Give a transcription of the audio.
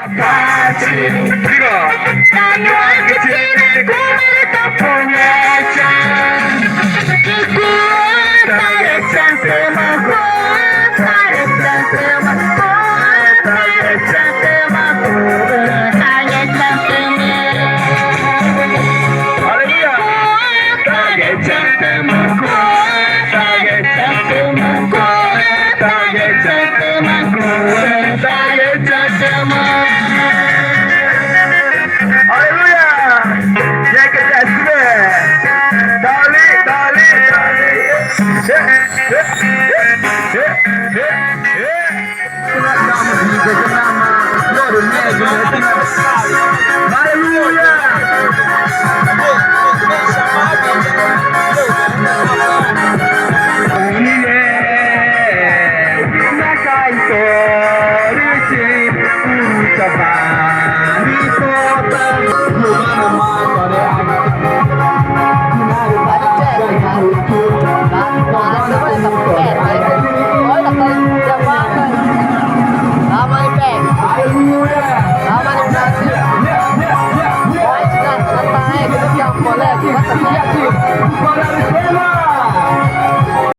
Tiga. Tangan kecilku bertepungkan. Iku taresan temaku, taresan temaku, taresan temaku, taresan temaku. Haleluya. Taresan temaku, taresan temaku, taresan temaku, taresan temaku. Haleluya. Dia kerja semua. Dali, dali, dali. Haleluya.